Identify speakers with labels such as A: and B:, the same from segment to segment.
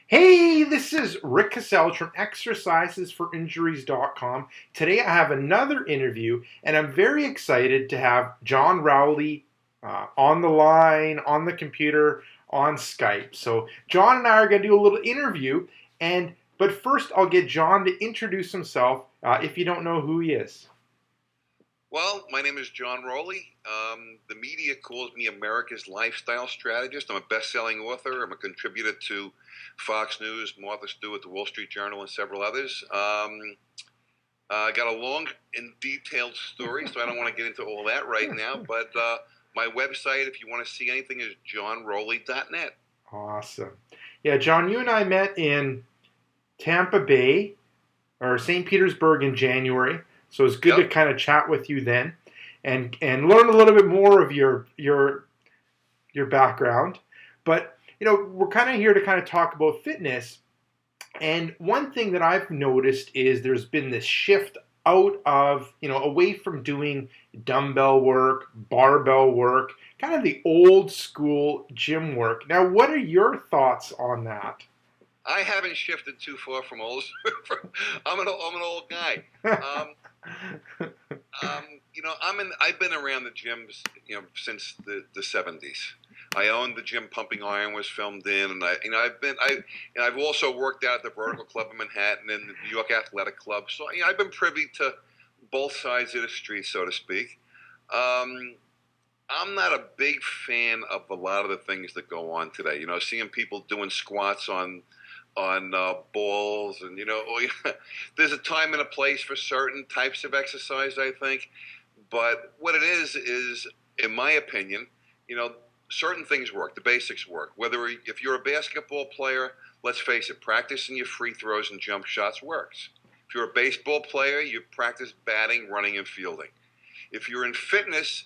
A: Hey, this is Rick Cassell from exercisesforinjuries.com. Today I have another interview, and I'm very excited to have John Rowley on the line, on the computer, on Skype. So John and I are going to do a little interview, but first I'll get John to introduce himself if you don't know who he is.
B: Well, my name is John Rowley. The media calls me America's lifestyle strategist. I'm a best-selling author. I'm a contributor to Fox News, Martha Stewart, The Wall Street Journal, and several others. I got a long and detailed story, so I don't want to get into all that right now. But my website, if you want to see anything, is johnrowley.net.
A: Awesome. Yeah, John, you and I met in Tampa Bay or St. Petersburg in January. So it's good to kind of chat with you then, and learn a little bit more of your background. But we're kind of here to kind of talk about fitness. And one thing that I've noticed is there's been this shift out of away from doing dumbbell work, barbell work, kind of the old school gym work. Now, what are your thoughts on that?
B: I haven't shifted too far from old. I'm an old guy. I've been around the gyms, since the '70s. I owned the gym Pumping Iron was filmed in, and I've also worked out at the Vertical Club in Manhattan and the New York Athletic Club. So I've been privy to both sides of the street, so to speak. I'm not a big fan of a lot of the things that go on today. Seeing people doing squats on balls, and there's a time and a place for certain types of exercise, I think. But what it is, in my opinion, certain things work. The basics work. If you're a basketball player, let's face it, practicing your free throws and jump shots works. If you're a baseball player, you practice batting, running, and fielding. If you're in fitness,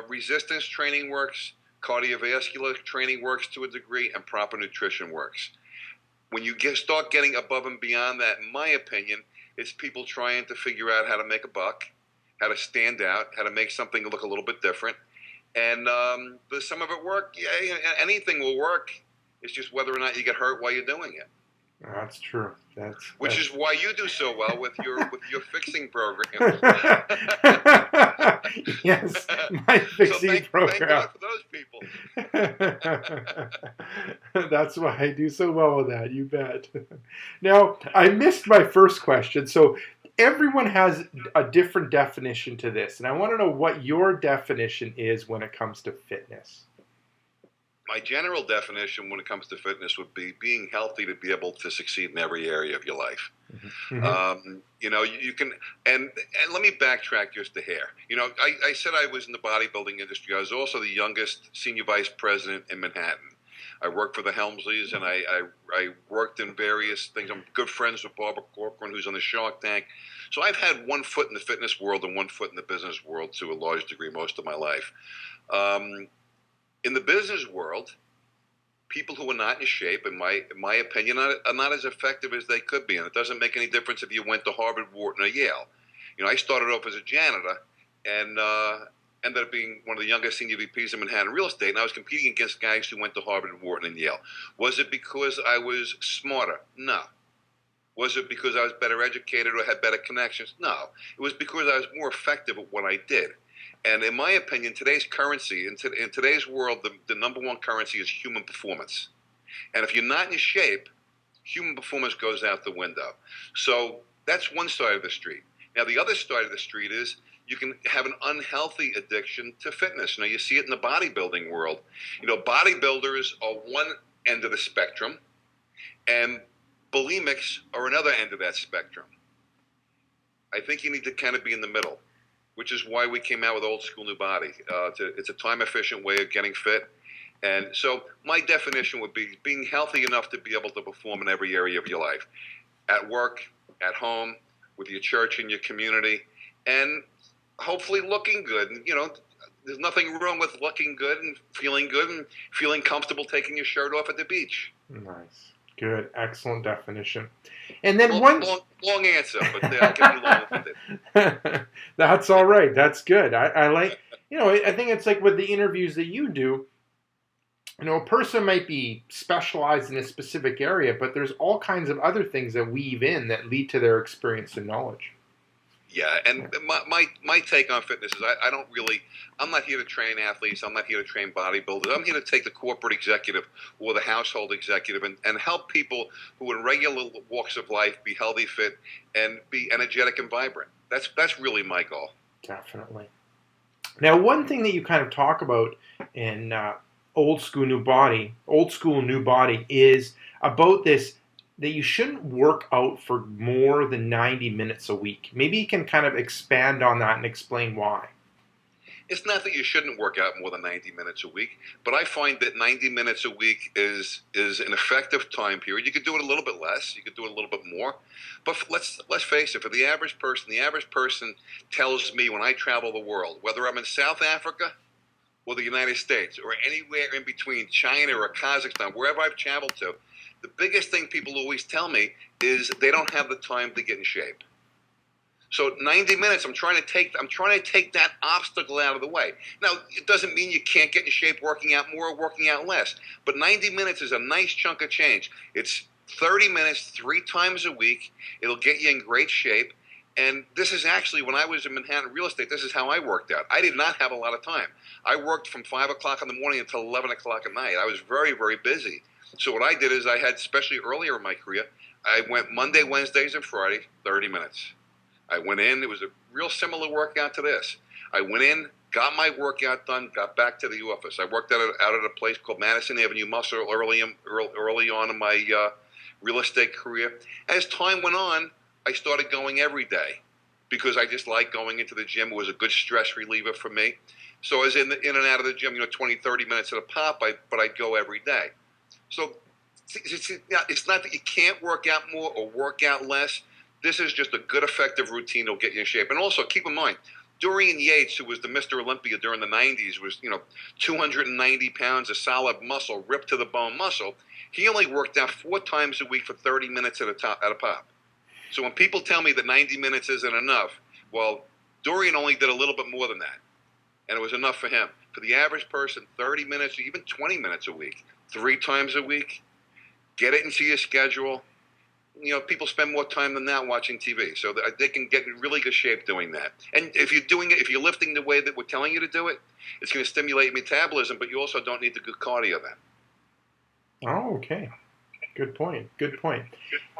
B: resistance training works, cardiovascular training works to a degree, and proper nutrition works. When you start getting above and beyond that, in my opinion, it's people trying to figure out how to make a buck, how to stand out, how to make something look a little bit different. And does some of it work? Yeah, anything will work. It's just whether or not you get hurt while you're doing it.
A: That's true.
B: Which is why you do so well with your fixing program.
A: Yes, my fixing program.
B: Thank God for those
A: people. That's why I do so well with that. You bet. Now, I missed my first question. So everyone has a different definition to this, and I want to know what your definition is when it comes to fitness.
B: My general definition when it comes to fitness would be being healthy to be able to succeed in every area of your life. Mm-hmm. You can, and let me backtrack just a hair. I said I was in the bodybuilding industry. I was also the youngest senior vice president in Manhattan. I worked for the Helmsleys, and I worked in various things. I'm good friends with Barbara Corcoran, who's on the Shark Tank. So I've had one foot in the fitness world and one foot in the business world to a large degree most of my life. In the business world, people who are not in shape, in my opinion, are not as effective as they could be. And it doesn't make any difference if you went to Harvard, Wharton, or Yale. I started off as a janitor and ended up being one of the youngest senior VPs in Manhattan real estate. And I was competing against guys who went to Harvard, Wharton, and Yale. Was it because I was smarter? No. Was it because I was better educated or had better connections? No. It was because I was more effective at what I did. And in my opinion, today's currency, in today's world, the number one currency is human performance. And if you're not in shape, human performance goes out the window. So that's one side of the street. Now, the other side of the street is you can have an unhealthy addiction to fitness. You see it in the bodybuilding world. Bodybuilders are one end of the spectrum, and bulimics are another end of that spectrum. I think you need to kind of be in the middle, which is why we came out with Old School New Body. It's a time-efficient way of getting fit. And so my definition would be being healthy enough to be able to perform in every area of your life, at work, at home, with your church and your community, and hopefully looking good. And, there's nothing wrong with looking good and feeling comfortable taking your shirt off at the beach.
A: Nice. Good. Excellent definition. And then
B: long answer, but I'll give you long-winded.
A: That's all right. That's good. I like, I think it's like with the interviews that you do, A person might be specialized in a specific area, but there's all kinds of other things that weave in that lead to their experience and knowledge.
B: Yeah, and
A: Yeah.
B: my take on fitness is I don't really, I'm not here to train athletes. I'm not here to train bodybuilders. I'm here to take the corporate executive or the household executive and help people who in regular walks of life be healthy, fit, and be energetic and vibrant. That's really my goal.
A: Definitely. Now, one thing that you kind of talk about in old school new body, is about this that you shouldn't work out for more than 90 minutes a week. Maybe you can kind of expand on that and explain why.
B: It's not that you shouldn't work out more than 90 minutes a week, but I find that 90 minutes a week is an effective time period. You could do it a little bit less, you could do it a little bit more, but let's face it. For the average person tells me when I travel the world, whether I'm in South Africa or the United States or anywhere in between, China or Kazakhstan, wherever I've traveled to, the biggest thing people always tell me is they don't have the time to get in shape. So 90 minutes, I'm trying to take that obstacle out of the way. Now, it doesn't mean you can't get in shape working out more or working out less, but 90 minutes is a nice chunk of change. It's 30 minutes 3 times a week. It'll get you in great shape. And this is actually, when I was in Manhattan real estate, this is how I worked out. I did not have a lot of time. I worked from 5 o'clock in the morning until 11 o'clock at night. I was very, very busy. So what I did is I had, especially earlier in my career, I went Monday, Wednesdays, and Friday, 30 minutes. I went in. It was a real similar workout to this. I went in, got my workout done, got back to the office. I worked out at a place called Madison Avenue Muscle early on in my real estate career. As time went on, I started going every day because I just liked going into the gym. It was a good stress reliever for me. So I was in and out of the gym, 20, 30 minutes at a pop, but I'd go every day. So it's not that you can't work out more or work out less. This is just a good, effective routine that'll get you in shape. And also, keep in mind, Dorian Yates, who was the Mr. Olympia during the 90s, was 290 pounds of solid muscle, ripped to the bone muscle. He only worked out 4 times a week for 30 minutes at a pop. So when people tell me that 90 minutes isn't enough, well, Dorian only did a little bit more than that, and it was enough for him. For the average person, 30 minutes, even 20 minutes a week, 3 times a week, get it into your schedule. People spend more time than that watching TV, so that they can get in really good shape doing that. And if you're doing it, if you're lifting the way that we're telling you to do it, it's going to stimulate metabolism, but you also don't need the good cardio then.
A: Oh, okay. Good point. Good point.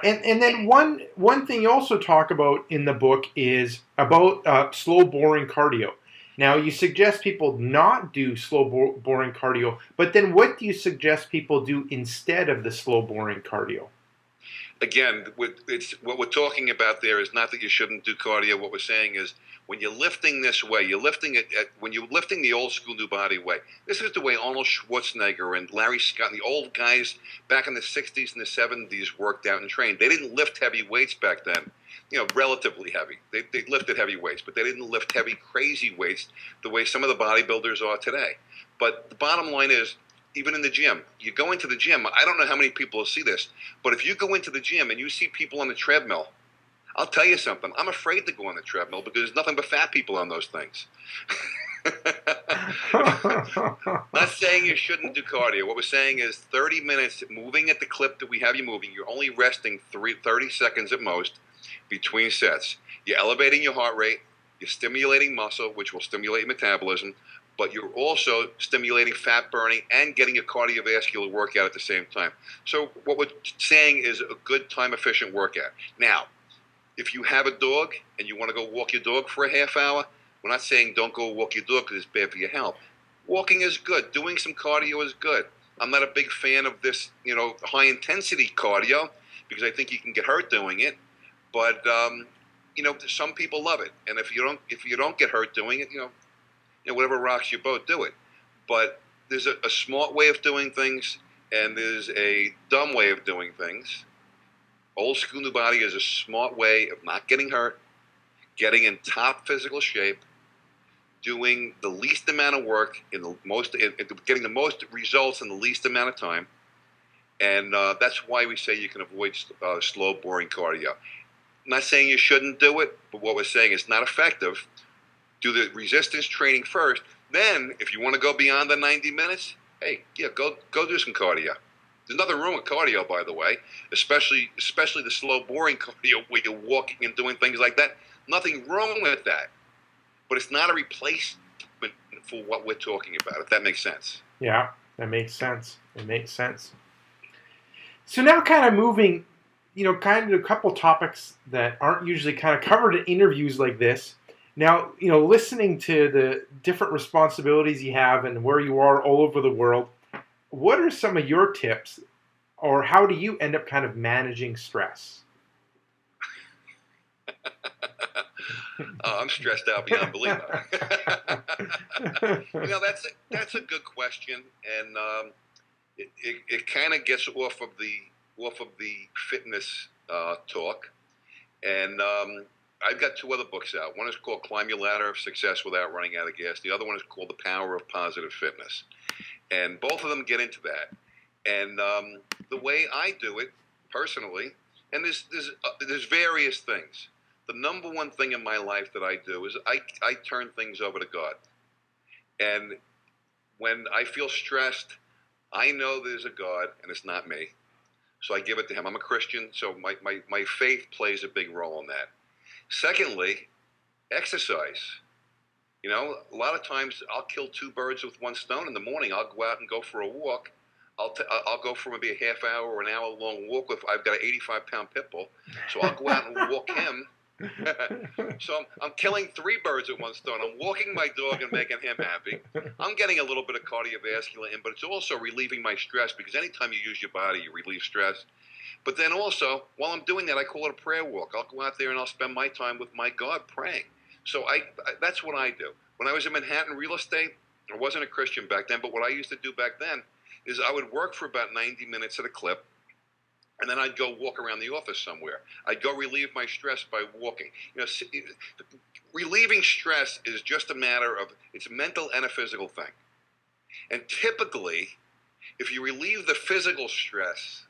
A: And then one thing you also talk about in the book is about slow, boring cardio. Now, you suggest people not do slow, boring cardio, but then what do you suggest people do instead of the slow, boring cardio?
B: Again, what we're talking about there is not that you shouldn't do cardio. What we're saying is when you're lifting this way, you're lifting it when you're lifting the old school new body way. This is the way Arnold Schwarzenegger and Larry Scott and the old guys back in the 60s and the 70s worked out and trained. They didn't lift heavy weights back then, relatively heavy. They lifted heavy weights, but they didn't lift heavy, crazy weights the way some of the bodybuilders are today. But the bottom line is, even in the gym, you go into the gym, I don't know how many people see this, but if you go into the gym and you see people on the treadmill, I'll tell you something. I'm afraid to go on the treadmill because there's nothing but fat people on those things. Not saying you shouldn't do cardio. What we're saying is 30 minutes moving at the clip that we have you moving. You're only resting 30 seconds at most between sets. You're elevating your heart rate. You're stimulating muscle, which will stimulate metabolism, but you're also stimulating fat burning and getting a cardiovascular workout at the same time. So what we're saying is a good time-efficient workout. Now, if you have a dog and you want to go walk your dog for a half hour, we're not saying don't go walk your dog because it's bad for your health. Walking is good. Doing some cardio is good. I'm not a big fan of this, high-intensity cardio because I think you can get hurt doing it. But some people love it, and if you don't get hurt doing it, whatever rocks your boat, do it. But there's a smart way of doing things, and there's a dumb way of doing things. Old school new body is a smart way of not getting hurt, getting in top physical shape, doing the least amount of work getting the most results in the least amount of time, and that's why we say you can avoid slow, boring cardio. I'm not saying you shouldn't do it, but what we're saying is not effective. Do the resistance training first. Then, if you want to go beyond the 90 minutes, hey, yeah, go do some cardio. There's nothing wrong with cardio, by the way, especially the slow, boring cardio where you're walking and doing things like that. Nothing wrong with that, but it's not a replacement for what we're talking about. If that makes sense.
A: Yeah, that makes sense. It makes sense. So now, kind of moving, kind of a couple topics that aren't usually kind of covered in interviews like this. Now, listening to the different responsibilities you have and where you are all over the world, what are some of your tips, or how do you end up kind of managing stress?
B: I'm stressed out beyond belief. That's a good question, and it kind of gets off of the fitness talk. And I've got two other books out. One is called Climb Your Ladder of Success Without Running Out of Gas. The other one is called The Power of Positive Fitness. And both of them get into that. And the way I do it personally, and there's various things. The number one thing in my life that I do is I turn things over to God. And when I feel stressed, I know there's a God, and it's not me. So I give it to him. I'm a Christian, so my faith plays a big role in that. Secondly, exercise. A lot of times I'll kill two birds with one stone. In the morning, I'll go out and go for a walk. I'll go for maybe a half hour or an hour long walk with. I've got an 85-pound pit bull, so I'll go out and walk him. So I'm killing three birds with one stone. I'm walking my dog and making him happy. I'm getting a little bit of cardiovascular in, but it's also relieving my stress, because anytime you use your body, you relieve stress. But then also, while I'm doing that, I call it a prayer walk. I'll go out there and I'll spend my time with my God praying. So that's what I do. When I was in Manhattan real estate, I wasn't a Christian back then, but what I used to do back then is I would work for about 90 minutes at a clip, and then I'd go walk around the office somewhere. I'd go relieve my stress by walking. Relieving stress is just a matter of, it's a mental and a physical thing. And typically, if you relieve the physical stress,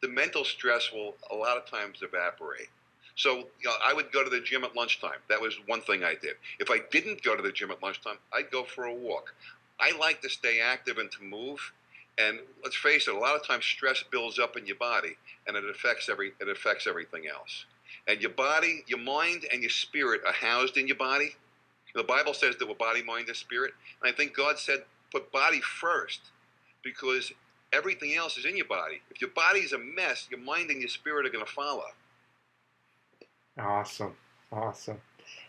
B: the mental stress will a lot of times evaporate. So I would go to the gym at lunchtime. That was one thing I did. If I didn't go to the gym at lunchtime, I'd go for a walk. I like to stay active and to move. And let's face it, a lot of times stress builds up in your body, and it affects everything else. And your body, your mind, and your spirit are housed in your body. The Bible says that we're body, mind, and spirit. And I think God said put body first, because everything else is in your body. If your body's a mess, your mind and your spirit are going to follow.
A: Awesome.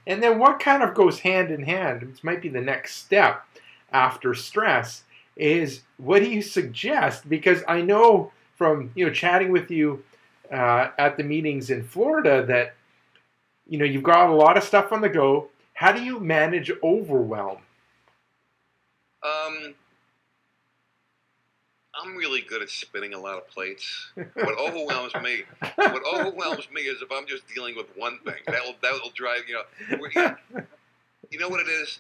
A: And then what kind of goes hand in hand, which might be the next step after stress, is what do you suggest? Because I know from chatting with you at the meetings in Florida that you've got a lot of stuff on the go. How do you manage overwhelm?
B: I'm really good at spinning a lot of plates. What overwhelms me is if I'm just dealing with one thing. That'll drive You know what it is?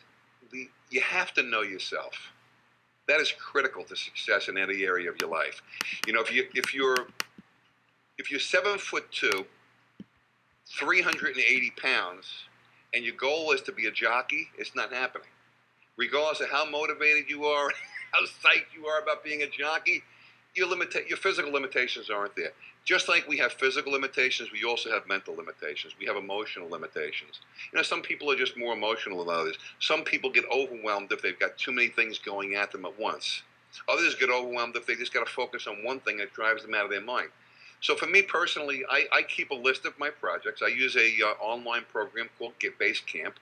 B: You have to know yourself. That is critical to success in any area of your life. If you're 7'2", 380 pounds, and your goal is to be a jockey, it's not happening. Regardless of how motivated you are, how psyched you are about being a jockey, your physical limitations aren't there. Just like we have physical limitations, we also have mental limitations. We have emotional limitations. Some people are just more emotional than others. Some people get overwhelmed if they've got too many things going at them at once. Others get overwhelmed if they just got to focus on one thing that drives them out of their mind. So for me personally, I keep a list of my projects. I use a online program called Basecamp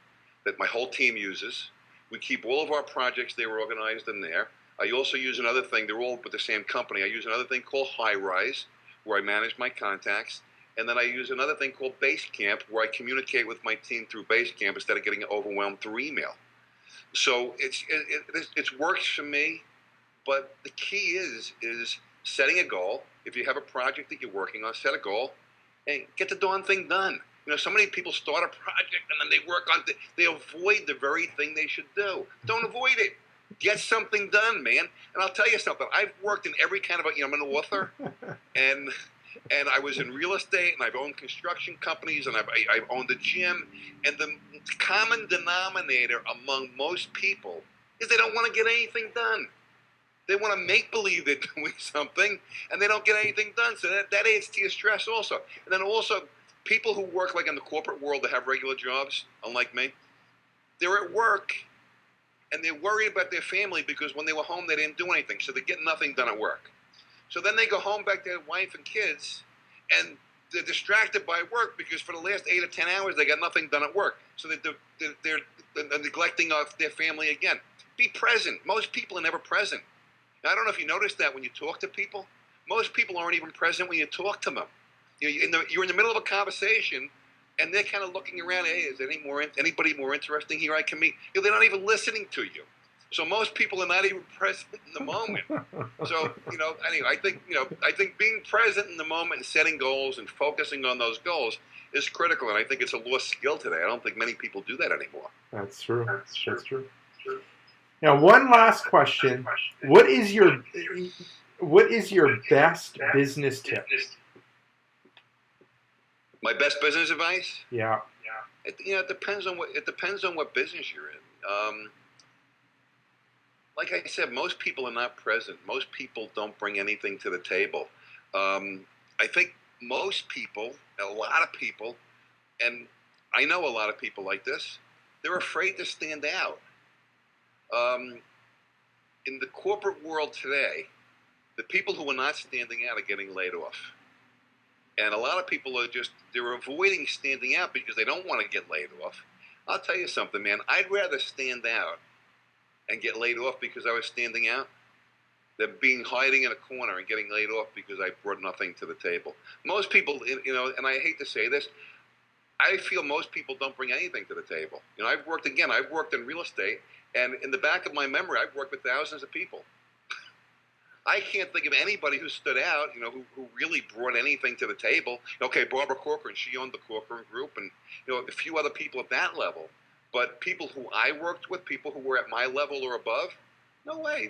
B: that my whole team uses. We keep all of our projects there organized in there. I also use another thing. They're all with the same company. I use another thing called Rise, where I manage my contacts. And then I use another thing called Basecamp, where I communicate with my team through Basecamp instead of getting overwhelmed through email. So it works for me, but the key is setting a goal. If you have a project that you're working on, set a goal and get the darn thing done. So many people start a project and then they avoid the very thing they should do. Don't avoid it. Get something done, man. And I'll tell you something. I've worked in every kind of I'm an author, and I was in real estate, and I've owned construction companies, and I've owned a gym. And the common denominator among most people is they don't want to get anything done. They want to make believe they're doing something, and they don't get anything done. So that adds to your stress also. And then also, people who work like in the corporate world that have regular jobs, unlike me, they're at work and they're worried about their family because when they were home they didn't do anything, so they get nothing done at work. So then they go home back to their wife and kids, and they're distracted by work because for the last 8 or 10 hours they got nothing done at work. So they're neglecting of their family again. Be present. Most people are never present. Now, I don't know if you noticed that when you talk to people. Most people aren't even present when you talk to them. You're in the middle of a conversation, and they're kind of looking around. Hey, is anybody more interesting here I can meet? They're not even listening to you. So most people are not even present in the moment. So anyway, I think being present in the moment and setting goals and focusing on those goals is critical, and I think it's a lost skill today. I don't think many people do that anymore.
A: That's true. That's true. Now, one last question: What is your best business tip?
B: My best business advice?
A: Yeah.
B: It depends on what business you're in. Like I said, most people are not present. Most people don't bring anything to the table. I think most people, a lot of people, and I know a lot of people like this, they're afraid to stand out. In the corporate world today, the people who are not standing out are getting laid off. And a lot of people they're avoiding standing out because they don't want to get laid off. I'll tell you something, man. I'd rather stand out and get laid off because I was standing out than hiding in a corner and getting laid off because I brought nothing to the table. Most people, and I hate to say this, I feel most people don't bring anything to the table. I've worked in real estate, and in the back of my memory, I've worked with thousands of people. I can't think of anybody who stood out, who really brought anything to the table. Okay, Barbara Corcoran, she owned the Corcoran Group, and a few other people at that level. But people who I worked with, people who were at my level or above, no way.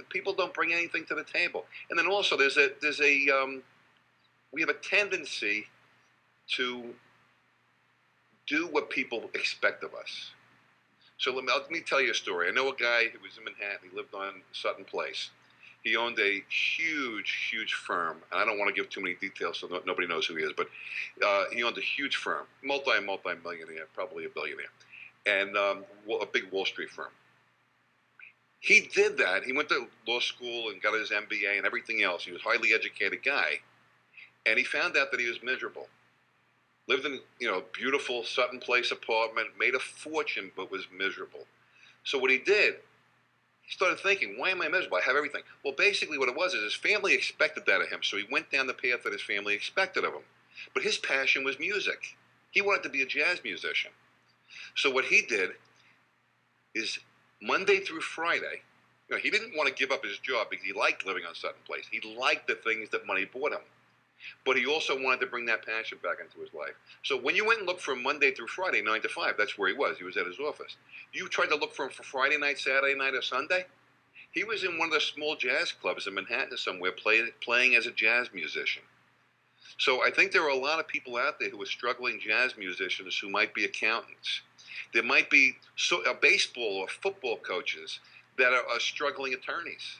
B: People don't bring anything to the table. And then also, we have a tendency to do what people expect of us. So let me tell you a story. I know a guy who was in Manhattan. He lived on Sutton Place. He owned a huge, huge firm. And I don't want to give too many details so nobody knows who he is. But he owned a huge firm, multi-millionaire, probably a billionaire, and a big Wall Street firm. He did that. He went to law school and got his MBA and everything else. He was a highly educated guy. And he found out that he was miserable. Lived in, beautiful Sutton Place apartment, made a fortune, but was miserable. So what he did, he started thinking, why am I miserable? I have everything. Well, basically what it was is his family expected that of him, so he went down the path that his family expected of him. But his passion was music. He wanted to be a jazz musician. So what he did is Monday through Friday, he didn't want to give up his job because he liked living on Sutton Place. He liked the things that money bought him. But he also wanted to bring that passion back into his life. So when you went and looked for him Monday through Friday, 9 to 5, that's where he was. He was at his office. You tried to look for him for Friday night, Saturday night, or Sunday, he was in one of the small jazz clubs in Manhattan somewhere playing as a jazz musician. So I think there are a lot of people out there who are struggling jazz musicians who might be accountants. There might be baseball or football coaches that are struggling attorneys.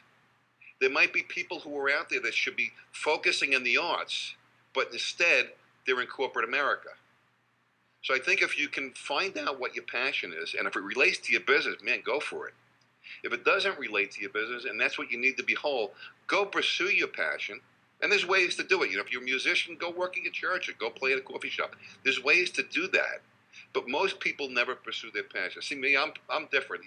B: There might be people who are out there that should be focusing in the arts, but instead they're in corporate America. So I think if you can find out what your passion is, and if it relates to your business, man, go for it. If it doesn't relate to your business, and that's what you need to be whole, go pursue your passion. And there's ways to do it. If you're a musician, go work at your church or go play at a coffee shop. There's ways to do that. But most people never pursue their passion. See, me, I'm different.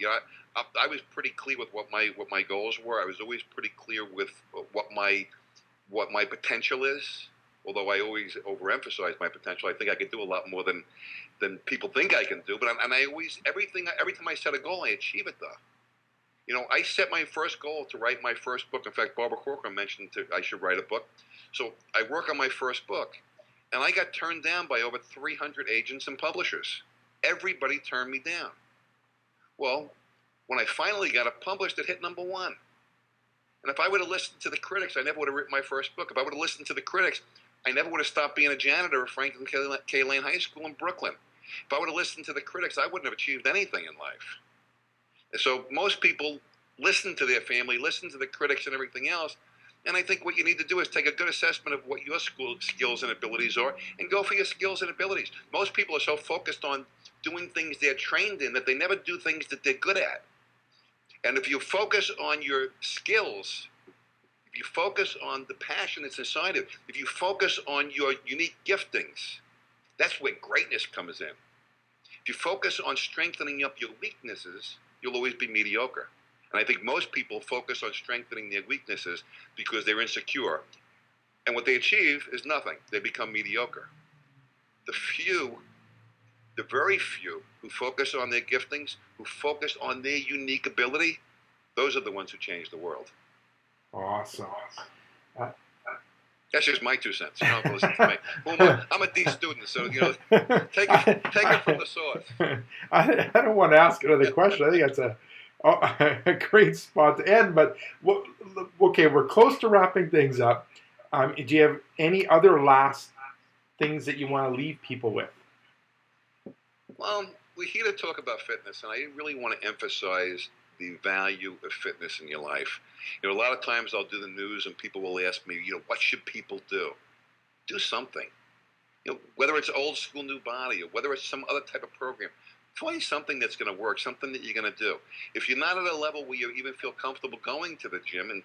B: I was pretty clear with what my goals were. I was always pretty clear with what my potential is. Although I always overemphasize my potential, I think I could do a lot more than people think I can do. But I always every time I set a goal, I achieve it though. I set my first goal to write my first book. In fact, Barbara Corcoran mentioned I should write a book. So I work on my first book. And I got turned down by over 300 agents and publishers. Everybody turned me down. Well, when I finally got it published, it hit number 1. And if I would have listened to the critics, I never would have written my first book. If I would have listened to the critics, I never would have stopped being a janitor at Franklin K. Lane High School in Brooklyn. If I would have listened to the critics, I wouldn't have achieved anything in life. And so most people listen to their family, listen to the critics and everything else. And I think what you need to do is take a good assessment of what your skills and abilities are and go for your skills and abilities. Most people are so focused on doing things they're trained in that they never do things that they're good at. And if you focus on your skills, if you focus on the passion that's inside of it, if you focus on your unique giftings, that's where greatness comes in. If you focus on strengthening up your weaknesses, you'll always be mediocre. And I think most people focus on strengthening their weaknesses because they're insecure. And what they achieve is nothing. They become mediocre. The very few who focus on their giftings, who focus on their unique ability, those are the ones who change the world.
A: Awesome.
B: That's just my 2 cents. You don't have to listen to me. I'm a D student, so take it from the source.
A: I don't want to ask another question. I think that's a great spot to end. But okay, we're close to wrapping things up. Do you have any other last things that you want to leave people with?
B: Well, we're here to talk about fitness, and I really want to emphasize the value of fitness in your life. A lot of times I'll do the news and people will ask me, what should people do? Do something. Whether it's old school, new body, or whether it's some other type of program, find something that's going to work, something that you're going to do. If you're not at a level where you even feel comfortable going to the gym, and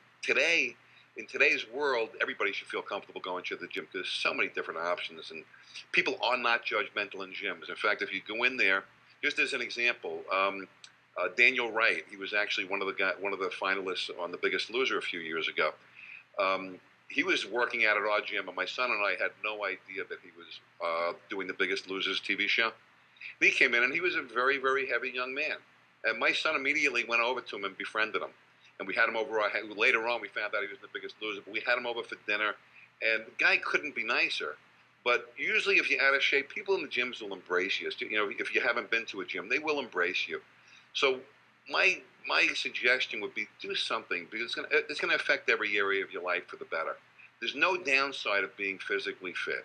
B: in today's world, everybody should feel comfortable going to the gym because there's so many different options, and people are not judgmental in gyms. In fact, if you go in there, just as an example, Daniel Wright, he was actually one of the finalists on The Biggest Loser a few years ago. He was working out at our gym, and my son and I had no idea that he was doing The Biggest Losers TV show. He came in, and he was a very, very heavy young man. And my son immediately went over to him and befriended him. And we had him over. Later on, we found out he was The Biggest Loser, but we had him over for dinner. And the guy couldn't be nicer. But usually, if you're out of shape, people in the gyms will embrace you. If you haven't been to a gym, they will embrace you. So my suggestion would be do something because it's going to affect every area of your life for the better. There's no downside of being physically fit.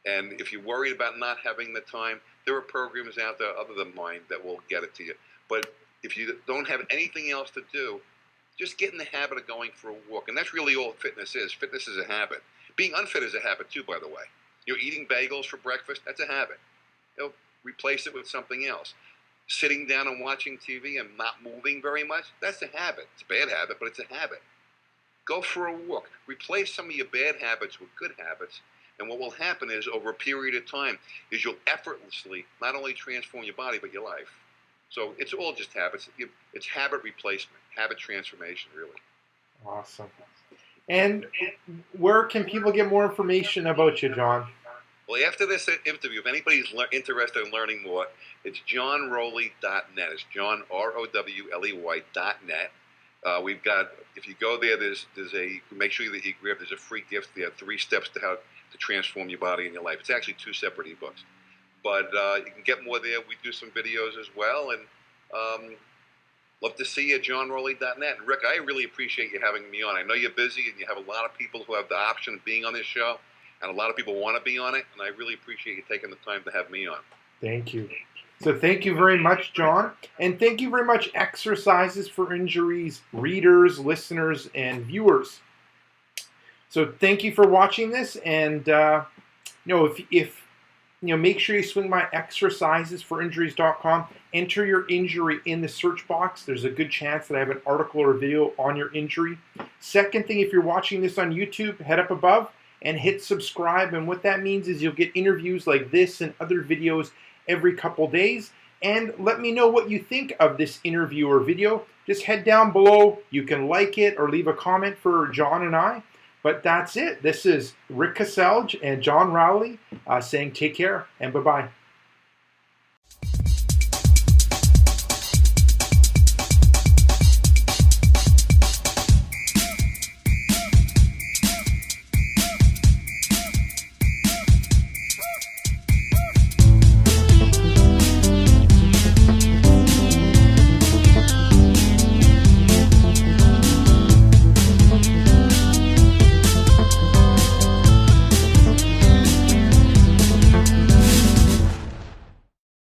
B: And if you're worried about not having the time, there are programs out there other than mine that will get it to you. But if you don't have anything else to do, just get in the habit of going for a walk. And that's really all fitness is. Fitness is a habit. Being unfit is a habit too, by the way. Eating bagels for breakfast, that's a habit. Replace it with something else. Sitting down and watching TV and not moving very much, that's a habit. It's a bad habit, but it's a habit. Go for a walk. Replace some of your bad habits with good habits. And what will happen is, over a period of time, is you'll effortlessly not only transform your body, but your life. So it's all just habits. It's habit replacement, habit transformation, really.
A: Awesome. And where can people get more information about you, John?
B: Well, after this interview, if anybody's interested in learning more, it's johnrowley.net. It's John, ROWLEY.net. We've got, if you go there, make sure that you grab, there's a free gift there, 3 steps to how to transform your body and your life. It's actually 2 separate ebooks. But you can get more there. We do some videos as well. And love to see you at johnrowley.net. And Rick, I really appreciate you having me on. I know you're busy and you have a lot of people who have the option of being on this show. And a lot of people want to be on it, and I really appreciate you taking the time to have me on.
A: Thank you. So thank you very much, John. And thank you very much, Exercises for Injuries readers, listeners, and viewers. So thank you for watching this. And, if make sure you swing by exercisesforinjuries.com. Enter your injury in the search box. There's a good chance that I have an article or a video on your injury. Second thing, if you're watching this on YouTube, head up above and hit subscribe. And what that means is you'll get interviews like this and other videos every couple days. And let me know what you think of this interview or video. Just head down below. You can like it or leave a comment for John and I. But that's it. This is Rick Caselge and John Rowley saying take care and bye-bye.